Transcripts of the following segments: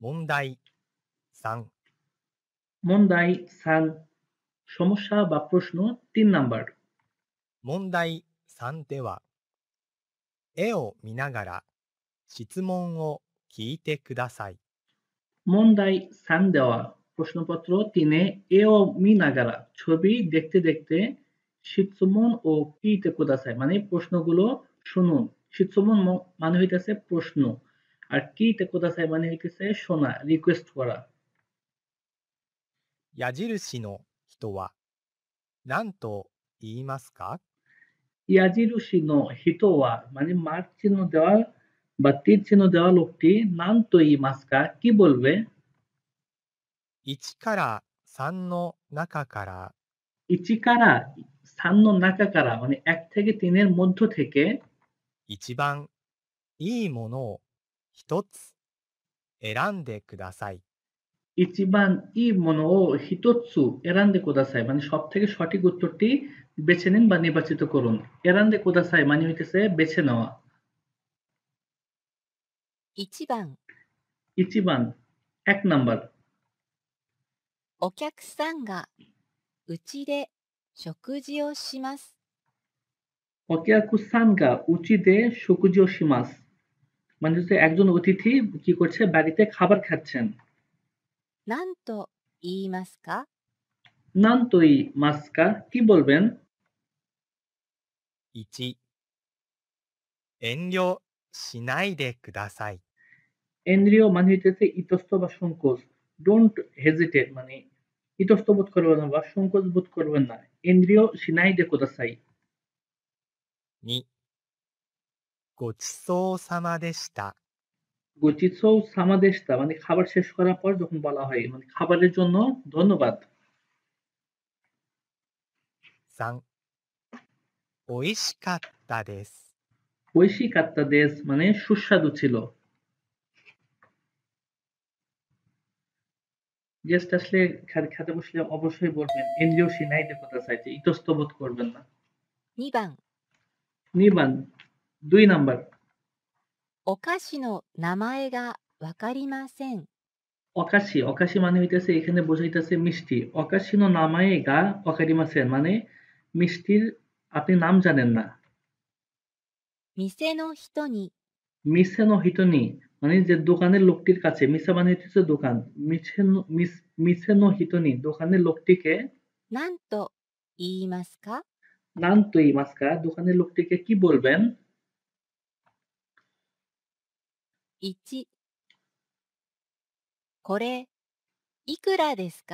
問題3、মন্দাই সান সমস্যা বা প্রশ্ন 3 নাম্বার।問題3では、絵を見ながら質問を聞いてください。মন্দাই সান দেওয়া প্রশ্নপত্র 3-এ এও মি নাগারা ছবি দেখতে দেখতে শিৎসুমন ও কিতে কোদাসাই মানে প্রশ্নগুলো শুনুন। শিৎসুমন মানে হইতেছে প্রশ্ন আর কিতে কোদাসাই মানে হইতেছে শোনা, রিকোয়েস্ট করা। 矢印の人は何と言いますか？ ইয়াজিরুশি নো হিতোয়া মানে মার্ক চিহ্ন দেওয়া বা তীর চিহ্ন দেওয়া লোকটি নান তোই মাস্কা কি বলবে? 1から3の中から ইচিকারা সান্ন নাকাকারা মানে 1 থেকে 3 এর মধ্য থেকে 一番いいものを一つ選んでください。ইচিবান ই মনো ও হিতোৎসু এরান্দে কোদাসাই মানে সবথেকে সঠিক উত্তরটি বেছে নিন বা নির্বাচিত করুন। এরান্দে কোদাসাই মানে হইতেছে বেছে নেওয়া। 1番、ইচিবান 1 নাম্বার। お客さんがうちで食事をします。 ওকিয়াকু সানগা উচিতে শুকুজিও শিমাস মানে হচ্ছে একজন অতিথি কি করছে বাড়িতে খাবার খাচ্ছেন। なんと言いますか？ নান তোই মাস্কা কি বলবেন? 1、遠慮しないでください。 এন্দ্রিয় মানে হইতেছে ইতস্ত বা সংকোচ। ডোন্ট হেজিটেট মানে ইতস্ত বোধ করবেন না বা সংকোচ বোধ করবেন না। এন্দ্রিয় সিনাই দে কোদাসাই। 2、ごちそうさまでした。 গোচিৎসৌ সামাদেশতা মানে খাবার শেষ করার পর যখন বলা হয় মানে খাবারের জন্য ধন্যবাদ। 3、美味しかったです。 ঐশী কাত্তা দেশ মানে সুস্বাদু ছিল। গেস্ট আসলে খেতে বসলে অবশ্যই বলবেন এন্দ্রিয় সিনাই দে কোদাসাই যে ইতস্ত বোধ করবেন না। 2番、 নিবান 2 নাম্বার। お菓子の名前がわかりません。 অকাশি অকাশি মানে হইতেছে এখানে বোঝাইতেছে মিষ্টি। অকাশিনো নামায়ে গা অকারিমাসেন মানে মিষ্টির আপনি নাম জানেন না। 店の人に মিসে নো হিতনি মানে যে দোকানের লোকটির কাছে মিসা মানে হইতেছে দোকান। মিসে নো হিতনি দোকানের লোকটিকে 何と言いますか？ নান তোই মাস্কা দোকানের লোকটিকে কি বলবেন? 1、これいくらですか？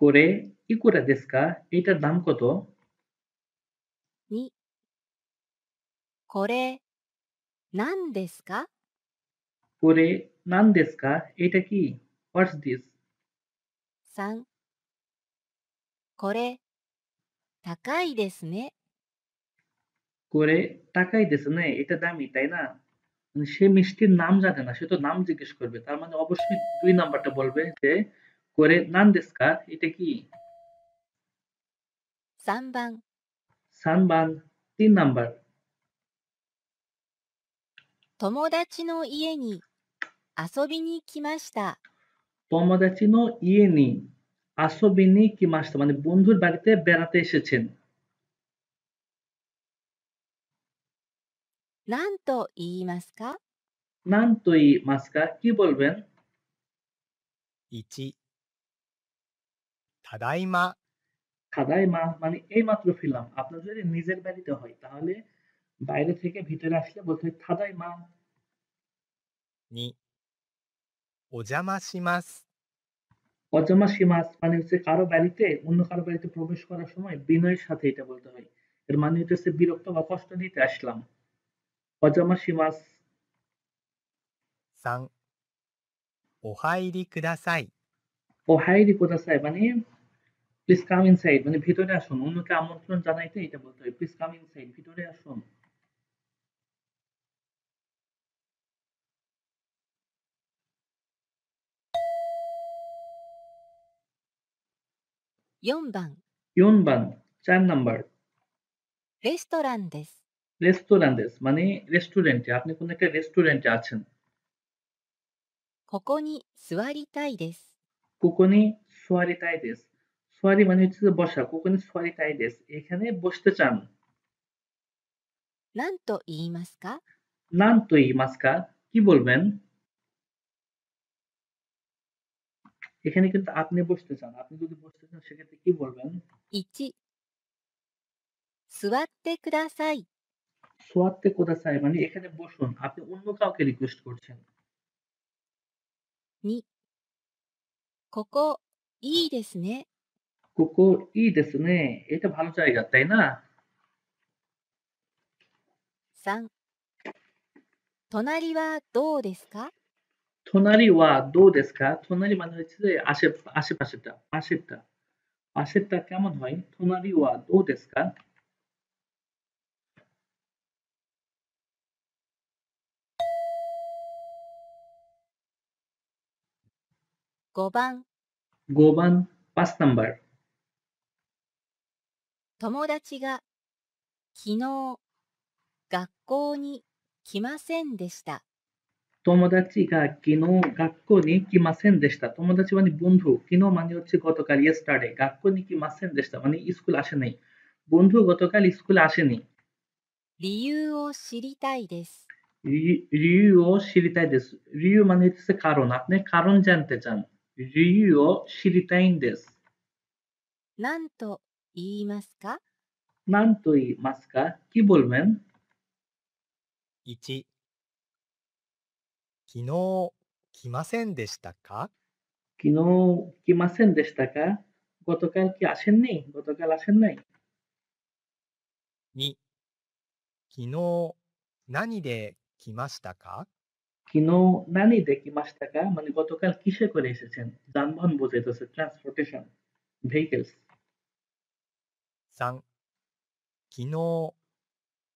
করে ইকুরা দেস্কা এটার দাম কত? 2、これ何ですか？ করে নান দেস্কা এটা কি? What's this? 3、これ高いですね。 করে টাকাই দেছে না এটা দামি তাই না? মানে সে মিষ্টির নাম জানে না সে তো নাম জিজ্ঞেস করবে তার মানে অবশ্যই 2 নাম্বারটা বলবে যে করে নান দেস্কা এটা কি? 3番、 সানবান 3 নাম্বার। 友達の家に遊びに来ました。 তমাদাচিনো ইয়ে নি আসবিনি কি মাস্তা মানে বন্ধুর বাড়িতে বেড়াতে এসেছেন। 何と言いますか？ নান তোই মাস্কা কি বলবেন? 1、ただいま。 খাদাই মা মানে এই মাত্র ফিরলাম। আপনার যদি নিজের বাড়িতে হয় তাহলে বাইরে থেকে ভিতরে আসলে বলতে হয় খাদাই মা। 2、お邪魔します。 অজামা সীমাস মানে হচ্ছে কারো বাড়িতে অন্য কারো বাড়িতে প্রবেশ করার সময় বিনয়ের সাথে এটা বলতে হয়। এর মানে হচ্ছে বিরক্ত বা কষ্ট দিতে আসলাম। অজামা সীমাস। 3、お入りください。 ও হাইরি কোদাসাই মানে প্লিজ কাম ইনসাইড মানে ভিতরে আসুন। অন্যকে আমন্ত্রণ জানাইতে এটা বলতে হয় প্লিজ কাম ইনসাইড ভিতরে আসুন। 4番、 ইউনবান 4 নাম্বার। レストランです。 রেস্তোরান্তেস মানে রেস্টুরেন্টে আপনি কোন একটা রেস্টুরেন্টে আছেন। ここに座りたいです。ここに座りたいです。座りমানে হচ্ছে যে বসা। ここに座りたいです。এখানে বসতে চান। 何と言いますか？なんと言いますか? কি বলবেন? এখানে কিন্তু আপনি বসতে চান। আপনি যদি বসতে চান সেক্ষেত্রে কি বলবেন? 1、座ってください。 座ってくださいমানে এখানে বসুন। আপনি অন্য কাউকে রিকোয়েস্ট করছেন। 2、ここいいですね。ここいいですね。এটা ভালো জায়গা, তাই না? 3、隣はどうですか？ 隣はどうですか? 隣মানে হচ্ছে যে আশেপাশেরটা, পাশেরটা। পাশেরটা কেমন হয়? 隣はどうですか? 5番、 5番, 5 নাম্বার। 友達が昨日学校に来ませんでした。 友達が昨日学校に来ませんでした。友達মানে বন্ধু। 昨日মানে হচ্ছে গতকাল, yesterday। 学校に来ませんでしたমানে স্কুল আসে নাই। বন্ধু গতকাল স্কুলে আসেনি। 理由を知りたいです。 理由を知りたいです。理由মানে হচ্ছে কারণ। আপনি কারণ জানতে চান। 理由を知りたいんです。何と言いますか？なんと言いますか? কি বলবেন? 1、昨日来ませんでしたか？ 昨日来ませんでしたか? গতকাল কি আসেননি? গতকাল আসেন নাই? 2、昨日何で来ましたか？ 昨日何で来ましたか? মানে গতকাল কিসে করে এসেছেন? যানবাহন বোঝাইতেছে, ট্রান্সপোর্টেশন, ভেহিকলস। 3、昨日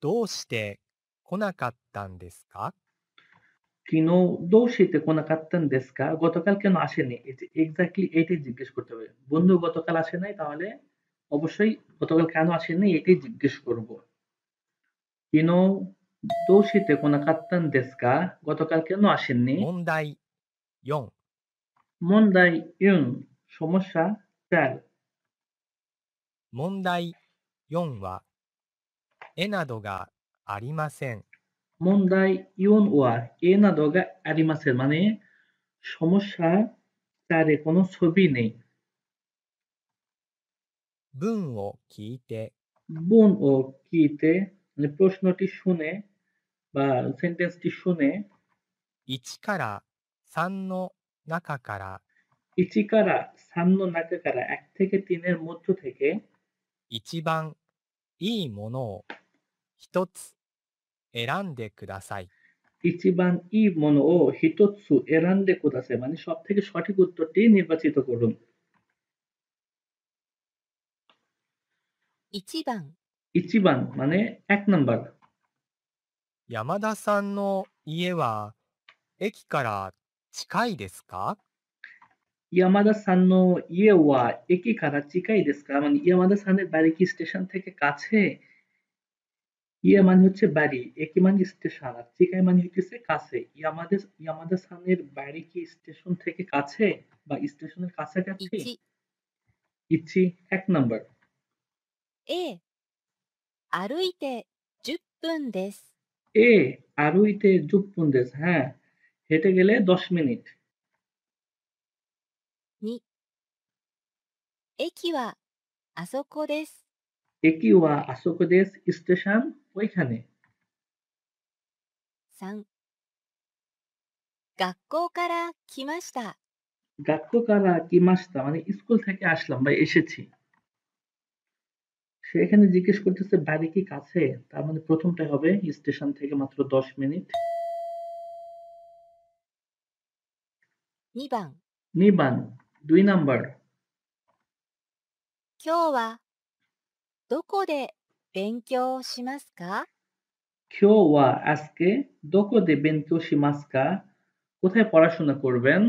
どうして来なかったんですか？ 昨日どうして来なかったんですか? গতকাল কেন আসেনি? এক্স্যাক্টলি এটাই জিজ্ঞেস করতে হবে। বন্ধু গতকাল আসে নাই তাহলে অবশ্যই গতকাল কেন আসেনি এটাই জিজ্ঞেস করব। 昨日どうして来なかったんですか? গতকাল কেন আসেননি? 問題4、問題4, সমস্যা 4. 問題4は、絵などがありません。問題4は絵などがありませんমানে সমস্যা 4এ কোনো ছবি নেই। 文を聞いて、 বোন ও কিতে মানে প্রশ্নটি শুনে বা সেন্টেন্সটি শুনে 1から3の中から 1から3の中から1থেকে 3এর মধ্য থেকে 一番いいものを一つ選んでください。 一番いいものを一つ選んでくださいমানে সব থেকে সঠিক উত্তরটি নির্বাচিত করুন। 1番、 1番মানে 1 নাম্বার। 山田さんの家は駅から近いですか？ ইয়ামাদা সান্নো ইয়ে ওয়া একি কারা চিকাই দেস কা মানে ইয়ামাদা সানের বাড়ি কি স্টেশন থেকে কাছে? ইয়ে মানে হচ্ছে বাড়ি, একি মানে স্টেশন, আর চিকাই মানে হইতেছে কাছে। ইয়ামাদা সানের বাড়ি কি স্টেশন থেকে কাছে বা স্টেশনের কাছাকাছি? 1、 ইচ্ছি 1 নাম্বার। A、歩いて10分です。 এ আরুইতে জুপ্পুন দেস, হ্যাঁ হেঁটে গেলে 10 মিনিট। 2、駅はあそこです。 একি ওয়া আসোকো দেস স্টেশন ওইখানে। 3、学校から来ました。 গাক্কো কারা কি মাসতা মানে স্কুল থেকে আসলাম বা এসেছি। সে এখানে জিজ্ঞেস করতেছে বাড়ি কি কাছে? তার মানে প্রথমটা হবে স্টেশন থেকে মাত্র 10 মিনিট। 2番、 2 番 2 নাম্বার। 今日はどこで勉強しますか？ কিও ওয়া আজকে দোকো দে বেনকিও শিমাসু কা? কোথায় পড়াশোনা করবেন?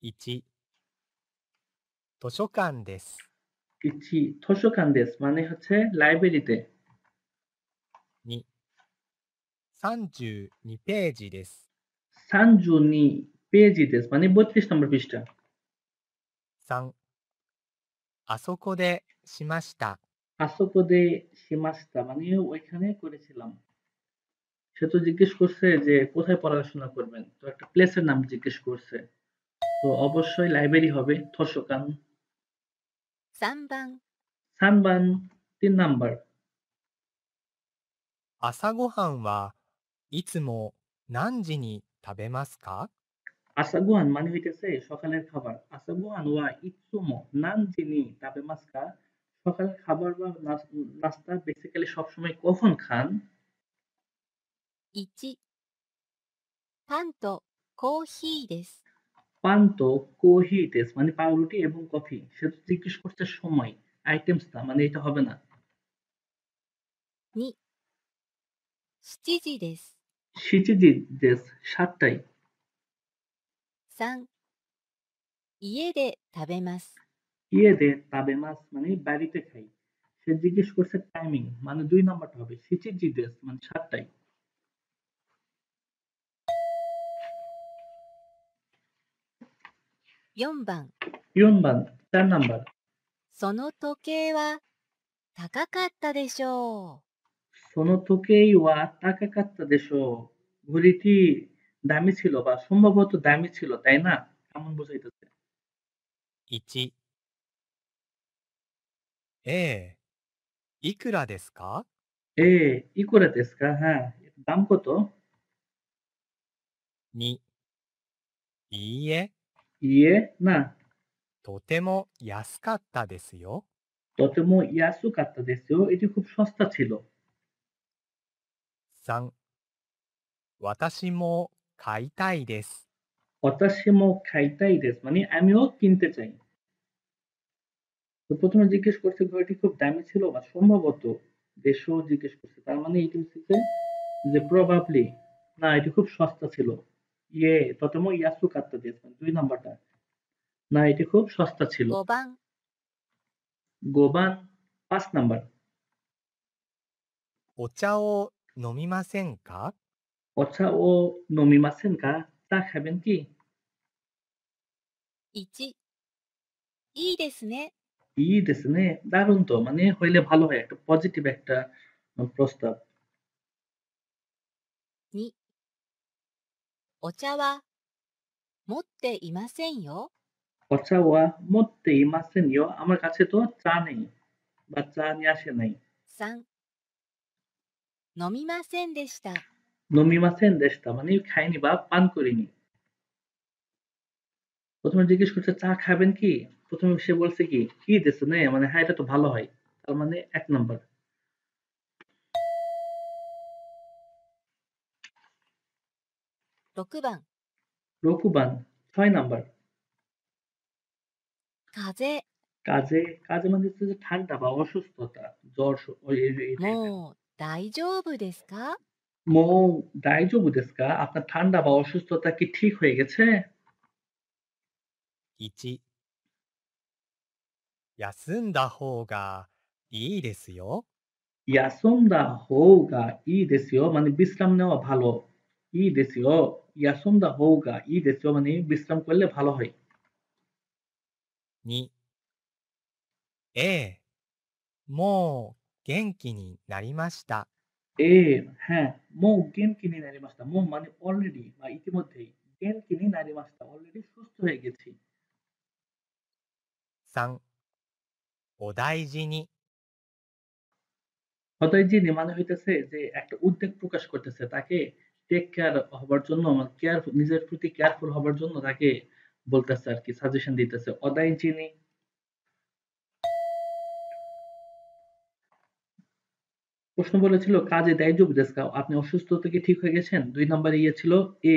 1、図書館です。 ইচ্ছি থোসোকান দেস মানে হচ্ছে লাইব্রেরিতে। 2、32ページです。সানজুনি পেজি দেস মানে 32 নম্বর পৃষ্ঠা। 3、あそこでしました。 আসোকোদে শিমাস্তা মানে ওইখানে করেছিলাম। সে তো জিজ্ঞেস করছে যে কোথায় পড়াশোনা করবেন, তো একটা প্লেসের নাম জিজ্ঞেস করছে, তো অবশ্যই লাইব্রেরি হবে, থোসোকান। 3番、 সানবান 3 নাম্বার। 朝ごはんはいつも何時に食べますか？ আসাগুহান মানে হইতেছে সকালের খাবার। আসাগুহান ওয়া ইতসুমো নানজিনি তাবে মাস্কা, সকালের খাবার বা নাস্তা বেসিক্যালি সবসময় কখন খান? 1、パンとコーヒーです。 পান্তো কোহিতেস মানে পাউরুটি এবং কফি। সে তো জিজ্ঞেস করছে সময়, আইটেমস না, মানে এটা হবে না। 2、7時です。 শিচিজি দেস 7টায়। 3、家で食べます。 ইয়ে দে তাবে মাস মানে বাড়িতে খাই। সে জিজ্ঞেস করছে টাইমিং, মানে 2 নাম্বারটা হবে। শিচিজি দেস মানে 7টায়। 4番、 ইয়নবান 4 নাম্বার। その時計は高かったでしょ সোনোতোকেই ওয়া তাকাকাত্তা দেশো, ঘড়িটি দামি ছিল বা সম্ভবত দামি ছিল, তাই না? এমন বোঝাইতেছে। 1、ええ、いくらですか？ এ ইকুরা দেস্কা, হ্যাঁ, এটার দাম কত? 2、いいえ、 ইয়ে না, とても安かったですよ。 ততেমো ইয়াসুকাত্তা দেশো, এটি খুব সস্তা ছিল। 3、私も買いたいです。 অতাশিমো খাইতাই দেস মানে আমিও কিনতে চাই। তো প্রথমে জিজ্ঞেস করছে ঘড়িটি খুব দামি ছিল বা সম্ভবত, দেশও জিজ্ঞেস করছে, তার মানে এটি হচ্ছে যে প্রবাবলি, না এটি খুব সস্তা ছিল। ইয়ে ততেমো ইয়াসুকাত্তা দেস মানে 2 নাম্বারটা, না এটি খুব সস্তা ছিল। う。5番、 গোবান 5 নাম্বার। お茶を飲みませんか？ অচ্ছা ও নমিমাসেন কা, চা খাবেন কি? 1、いいですね。 ই দেসনে, দারুণ তো, মানে হইলে ভালো হয়, একটা পজিটিভ একটা প্রস্তাব। 2、お茶は持っていませんよ。 অচ্ছা ওয়া মত্তে ইমাসেন ইয়ো, আমার কাছে তো চা নেই বা চা নিয়ে আসে নাই। 3、飲みませんでした。 নমিমাসেন দেশটা মানে খাইনি বা পান করিনি। প্রথমে জিজ্ঞেস করছে চা খাবেন কি, প্রথমে সে বলছে কি ই দেসনে মানে হ্যাঁ এটা তো ভালো হয়, তার মানে 1 নাম্বার। 6番、 রকুবান 6 নাম্বার। 風 কাজে, কাজে মানে হচ্ছে যে ঠান্ডা বা অসুস্থতা, জ্বর, ওই এই টাইপের। もう大丈夫ですか? মো দাইজোবু দেসু কা, আপনার ঠান্ডা বা অসুস্থতা কি ঠিক হয়ে গেছে? 1、休んだ方がいいですよ。 ইয়াসুমদা হোগা ই দেসিও মানে বিশ্রাম নেওয়া ভালো। ই দেসিও, ইয়াসুমদা হোগা ই দেসিও মানে বিশ্রাম করলে ভালো হয়। 2、ええ、もう元気になりました。 এ হ্যাঁ, মো গেন কিনি নারি মাস্তা, মো মানে অলরেডি বা ইতিমধ্যেই, গেন কিনি নারি মাস্তা অলরেডি সুস্থ হয়ে গেছি। 3、お大事に。 হতাইজিনি মানে হইতেছে যে একটা উদ্বেগ প্রকাশ করতেছে, তাকে টেক কেয়ার হবার জন্য, মানে কেয়ার, নিজের প্রতি কেয়ারফুল হবার জন্য তাকে বলতেছে আর কি, সাজেশন দিতেছে। অদাইজিনি। প্রশ্ন বলেছিল কাজে দাইজুবু দেসু কা, আপনি অসুস্থ থেকে ঠিক হয়ে গেছেন? 2 নম্বরে ইয়ে ছিল এ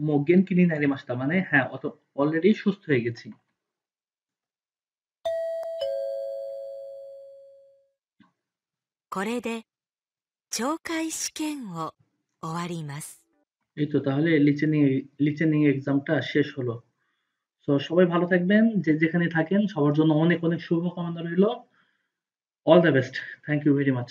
মো গেনকি নি নারি মাস্তা মানে হ্যাঁ অত অলরেডি সুস্থ হয়ে গেছি। これで懲戒試験を終わります。 এই তো তাহলে লিচেনিং এক্সামটা শেষ হলো। তো সবাই ভালো থাকবেন, যে যেখানে থাকেন সবার জন্য অনেক অনেক শুভকামনা রইল। All the best, thank you very much.